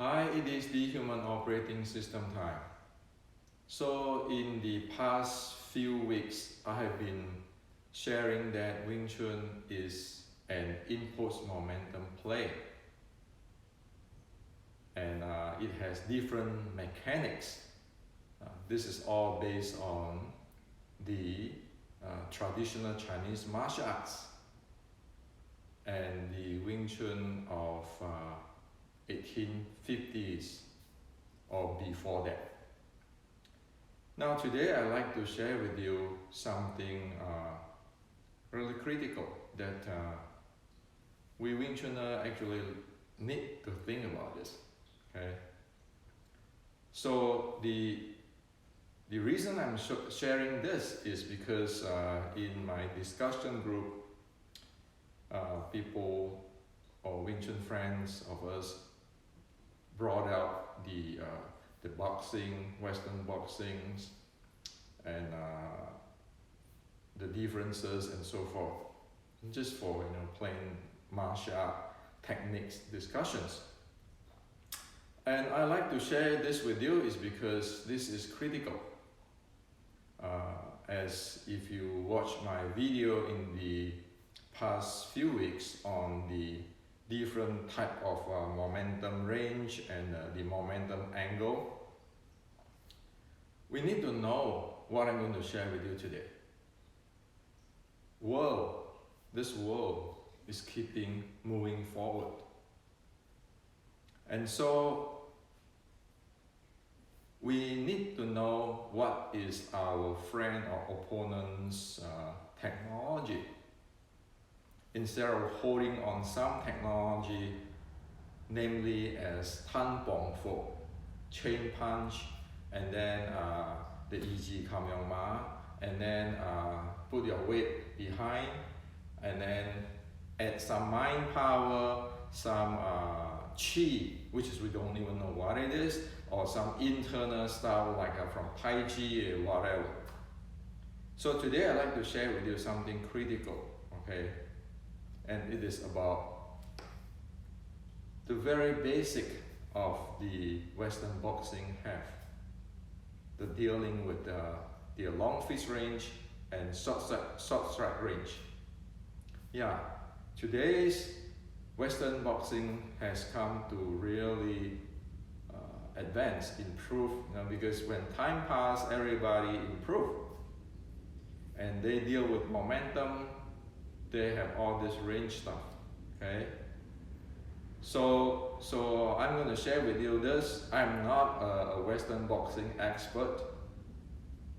Hi, it is the Human Operating System time. So in the past few weeks, I have been sharing that Wing Chun is an impulse momentum play. And it has different mechanics. This is all based on the traditional Chinese martial arts and the Wing Chun of 1850s or before that. Now today I'd like to share with you something really critical that we Wing Chuners actually need to think about this. Okay. So the reason I'm sharing this is because in my discussion group, people or Wing Chun friends of us brought out the boxing, Western boxings, and the differences and so forth, just for plain martial art techniques discussions. And I like to share this with you is because this is critical. As if you watch my video in the past few weeks on the different type of momentum range and the momentum angle, we need to know what I'm going to share with you today. This world is keeping moving forward. And so we need to know what is our friend or opponent's technology. Instead of holding on some technology, namely as Tan Bong Fo, chain punch, and then the Yi Kam Yong Ma, and then put your weight behind, and then add some mind power, some chi, which is we don't even know what it is, or some internal style like from Tai Chi or whatever. So today I'd like to share with you something critical, okay? And it is about the very basic of the Western boxing have, the dealing with the long fist range and short strike range. Yeah, today's Western boxing has come to really advance, improve, because when time passes, everybody improve. And they deal with momentum, they have all this range stuff, okay? So I'm going to share with you this. I'm not a Western boxing expert.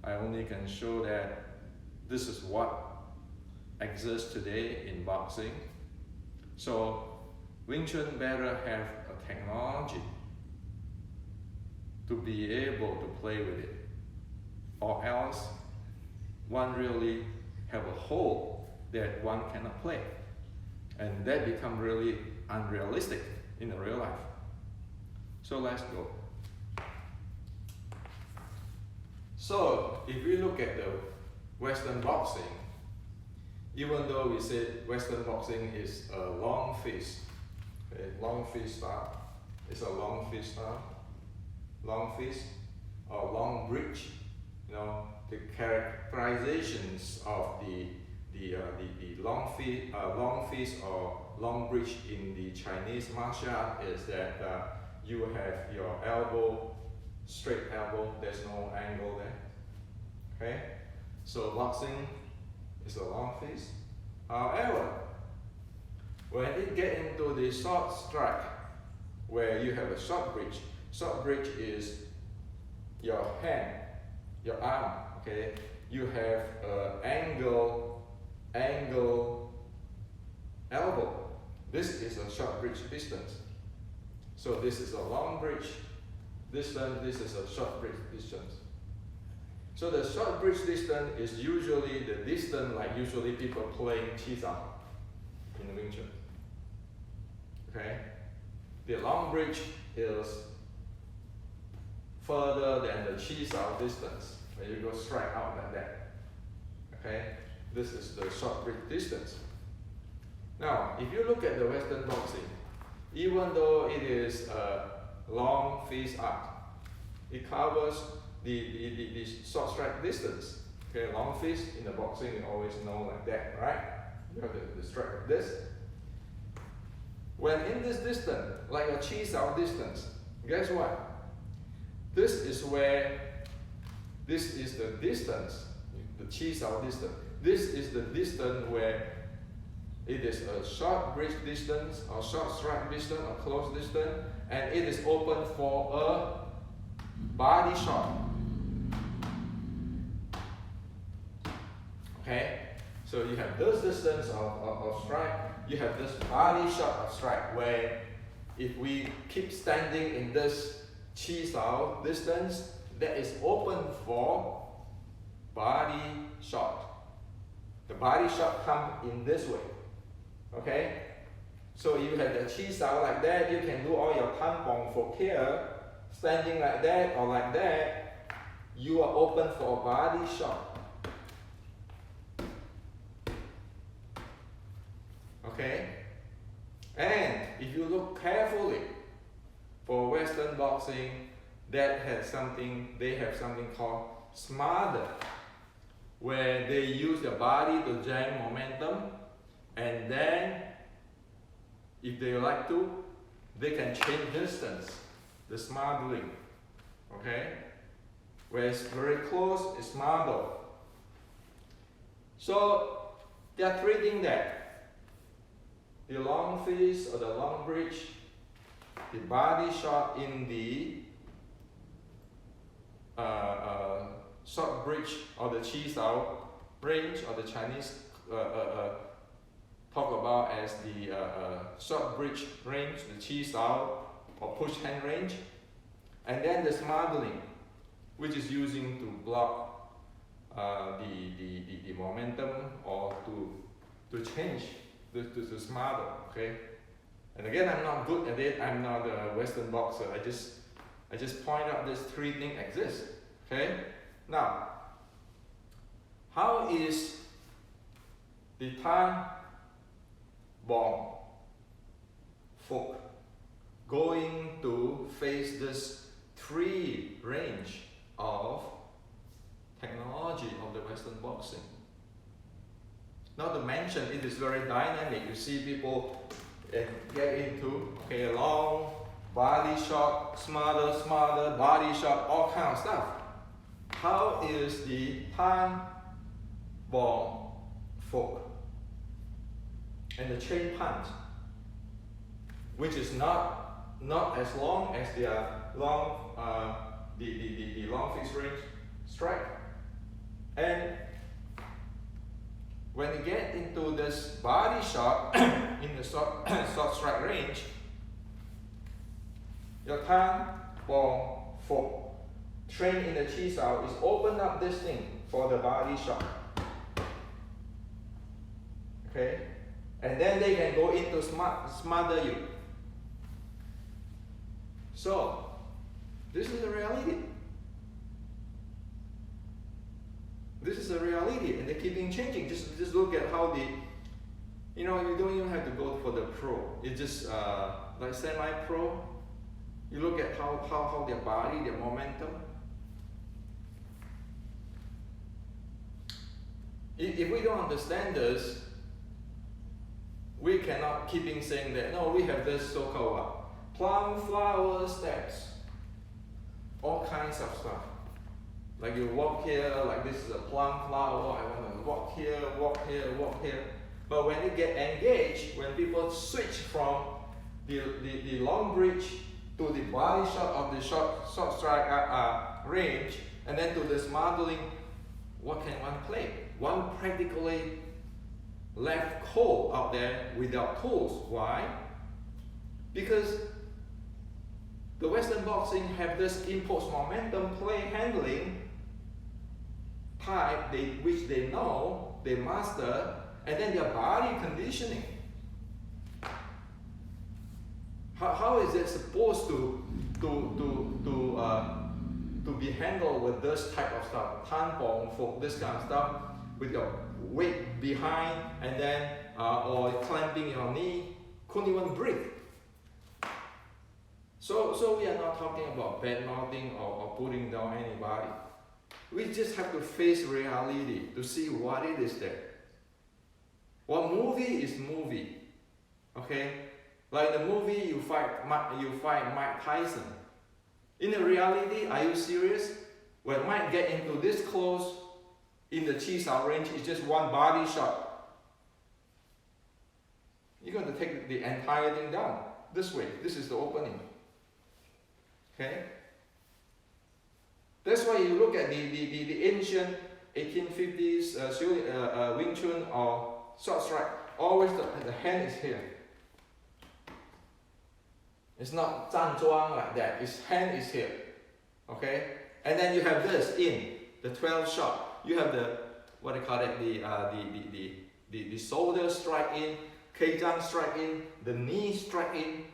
I only can show that this is what exists today in boxing. So Wing Chun better have a technology to be able to play with it, or else one really have a hole that one cannot play, and that become really unrealistic in the real life. So let's go. So if we look at the Western boxing, even though we said Western boxing is a long fist, okay, long fist style, it's a long fist style, long fist or long bridge, the characterizations of the long fist or long bridge in the Chinese martial art is that you have your elbow, straight elbow, there's no angle there, okay? So boxing is a long fist. However, when it get into the short strike, where you have a short bridge is your hand, your arm, okay? You have angle elbow. This is a short bridge distance. So this is a long bridge distance, this is a short bridge distance. So the short bridge distance is usually the distance like usually people playing Chi Sao in Wing Chun. Okay? The long bridge is further than the Chi Sao distance, where you go straight out like that. Okay? This is the short bridge distance. Now, if you look at the Western boxing, even though it is a long face arc. It covers the short strike distance. Okay, long fist in the boxing, you always know like that, right? You have the strike like this. When in this distance, like a chi sao distance, guess what? This is the distance, the chi sao distance. This is the distance where it is a short bridge distance, or short strike distance, or close distance, and it is open for a body shot. Okay, so you have this distance of strike, you have this body shot of strike, where if we keep standing in this chi sao distance, that is open for body shot. The body shot comes in this way. Okay, so you have the chi sao like that, you can do all your tan bong for here, standing like that or like that, you are open for a body shot. Okay, and if you look carefully for Western boxing, they have something called smother, where they use their body to generate momentum, and then if they like to, they can change distance, the smothering. Okay, where it's very close, it's smother. So they are treating that. The long fist or the long bridge, the body shot in the short bridge or the chi sao range, or the Chinese talk about as the short bridge range, the chi sao or push hand range, and then the smothering, which is using to block the momentum or to change the smother. Okay, and again, I'm not good at it. I'm not a Western boxer. I just point out these three things exist. Okay, now how is the tan bong folk going to face this three range of technology of the Western boxing? Not to mention, it is very dynamic. You see people get into long body shot, smother, body shot, all kind of stuff. How is the tan bong folk and the chain punch, which is not as long as their long the long fixed range strike, and when you get into this body shot in the short strike range, your tan bong folk trained in the chi sao is open up this thing for the body shot. Okay, and then they can go into smother you. So this is a reality. This is a reality, and they're keeping changing. Just look at how you don't even have to go for the pro. It's just like semi-pro. You look at how their body, their momentum. If we don't understand this, we cannot keep saying that, no, we have this so-called plum flower steps, all kinds of stuff. Like you walk here, like this is a plum flower, I want to walk here, walk here, walk here. But when you get engaged, when people switch from the long bridge to the body shot of the short strike range, and then to this modeling, what can one play? One practically left cold out there without tools. Why? Because the Western boxing have this impulse momentum play handling type which they know, they master, and then their body conditioning. How is it supposed to be handled with this type of stuff? Tan bong for this kind of stuff, with your weight behind, and then or clamping your knee, couldn't even breathe. So we are not talking about bad mouthing or putting down anybody. We just have to face reality to see what it is there. What movie is movie, okay? Like the movie you fight Mike Tyson. In the reality, are you serious? When Mike get into this close in the Chi Sao range, it's just one body shot. You're going to take the entire thing down this way. This is the opening. Okay? That's why you look at the ancient 1850s Wing Chun or short strike. Always the hand is here. It's not 站桩 like that. His hand is here. Okay? And then you have this in the 12 shot. You have the what do you call it? The shoulder strike in, Keijang strike in, the knee strike in.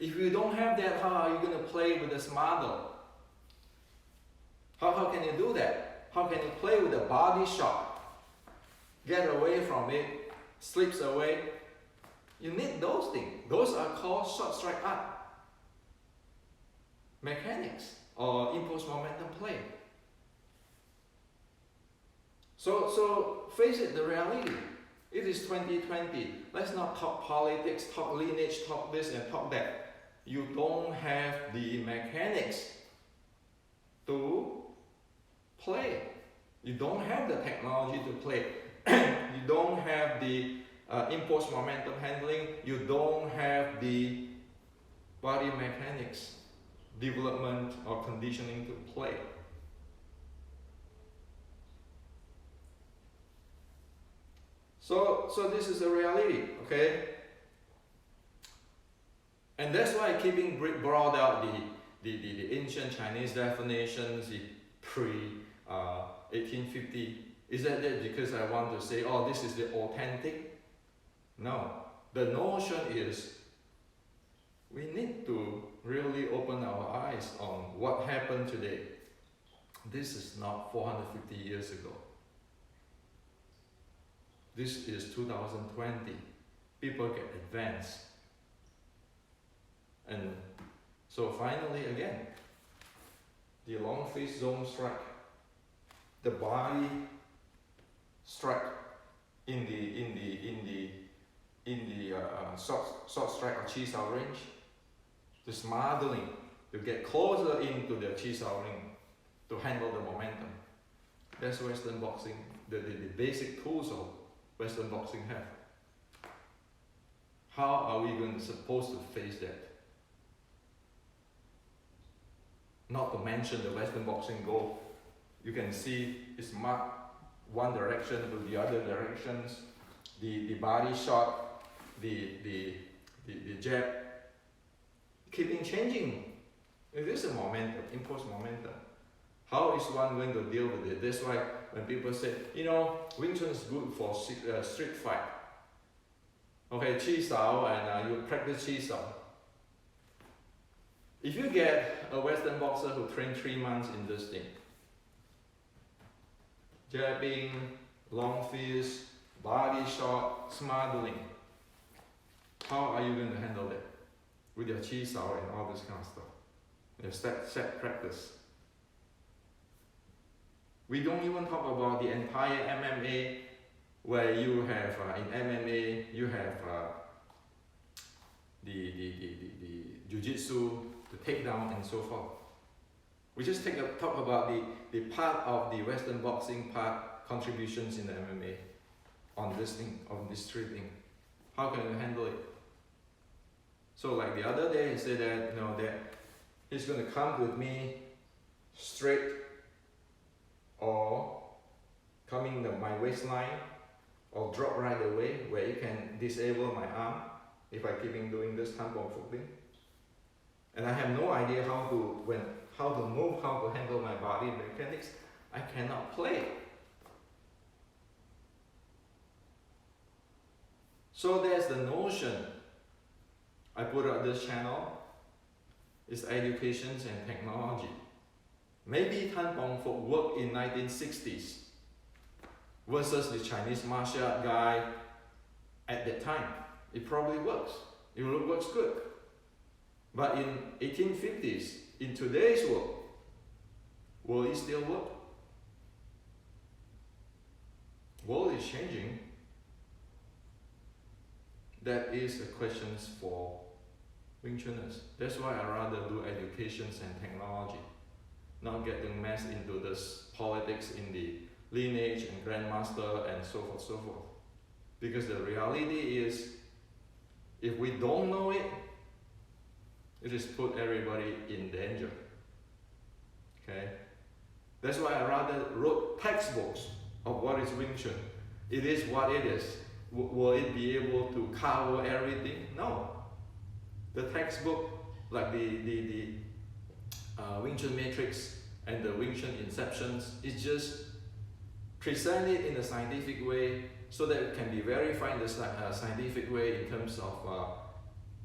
If you don't have that, how are you going to play with this model? How can you do that? How can you play with a body shot? Get away from it, slips away. You need those things. Those are called short strike art. Mechanics or impulse momentum play. So face it, the reality. It is 2020. Let's not talk politics, talk lineage, talk this and talk that. You don't have the mechanics to play. You don't have the technology to play. You don't have the impulse momentum handling. You don't have the body mechanics development or conditioning to play. So this is a reality, okay? And that's why keeping brought out the ancient Chinese definitions, the pre-1850. Is that because I want to say, oh, this is the authentic? No. The notion is we need to really open our eyes on what happened today. This is not 450 years ago. This is 2020. People get advanced. And so finally again, the long face zone strike, the body strike in the short strike or Chi Sao range, this modeling to get closer into the Chi Sao ring to handle the momentum. That's Western boxing, the basic tools of Western boxing have. How are we supposed to face that? Not to mention the Western boxing goal. You can see it's marked one direction to the other directions. The body shot, the jab, keeping changing. It is a momentum, impulse momentum. How is one going to deal with it? That's why when people say, Wing Chun is good for street fight. Okay, Chi Sao, and you practice Chi Sao. If you get a Western boxer who trained 3 months in this thing, jabbing, long fist, body shot, smothering, how are you going to handle that? With your Chi Sao and all this kind of stuff. Your set practice. We don't even talk about the entire MMA, where you have, in MMA, you have the Jiu-Jitsu, the takedown and so forth. We just talk about the part of the Western boxing part, contributions in the MMA on this thing, on this three thing. How can you handle it? So like the other day, he said that, that he's going to come with me straight or coming my waistline or drop right away where you can disable my arm if I keep doing this tampon footing. And I have no idea how to move, how to handle my body mechanics. I cannot play. So there's the notion. I put out this channel. It's education and technology. Maybe Tan Pong Fuk worked in 1960s versus the Chinese martial art guy at that time. It probably works. It works good. But in 1850s, in today's world, will it still work? World is changing. That is a question for Wing Chuners. That's why I rather do educations and technology, not getting messed into this politics in the lineage and grandmaster and so forth, so forth. Because the reality is, if we don't know it, it just put everybody in danger. Okay? That's why I rather wrote textbooks of what is Wing Chun. It is what it is. Will it be able to cover everything? No. The textbook, like the Wing Chun Matrix and the Wing Chun Inceptions, is just presented in a scientific way so that it can be verified in the scientific way in terms of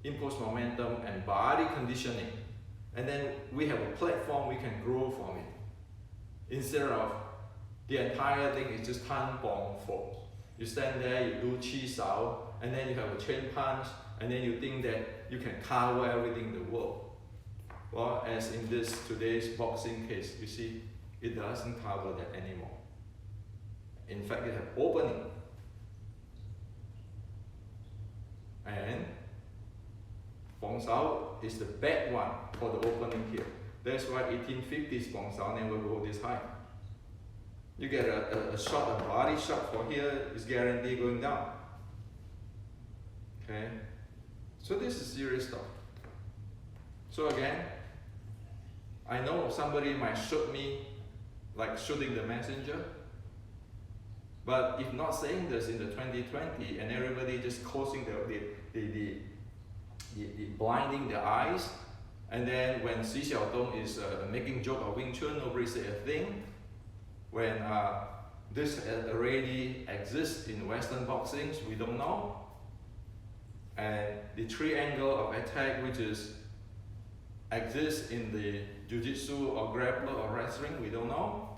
impulse momentum and body conditioning. And then we have a platform we can grow from it. Instead of the entire thing is just tan bong fo. You stand there, you do chi sao, and then you have a chain punch, and then you think that you can cover everything in the world. Well, as in this today's boxing case, you see, it doesn't cover that anymore. In fact, it have opening. And Bong Sao is the bad one for the opening here. That's why 1850s Bong Sao never go this high. You get a shot, a body shot for here is guaranteed going down. Okay? So this is serious stuff. So again, I know somebody might shoot me like shooting the messenger, but if not saying this in the 2020 and everybody just closing the blinding their eyes, and then when Xi Xiaodong is making joke of Wing Chun, nobody say a thing. When this already exists in Western boxing, we don't know. And the triangle of attack, which is exists in the jiu-jitsu or grappler or wrestling, we don't know.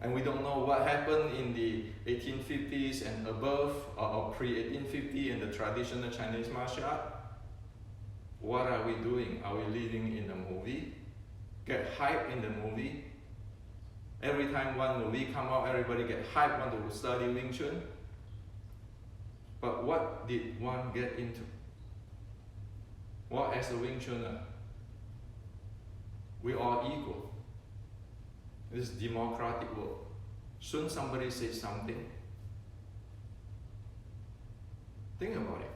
And we don't know what happened in the 1850s and above, or pre-1850 in the traditional Chinese martial art. What are we doing? Are we living in a movie? Get hype in the movie? Every time one movie come out, everybody get hyped, want to study Wing Chun. But what did one get into? Well, as a Wing Chuner, we are equal. This is democratic world. Soon somebody says something. Think about it.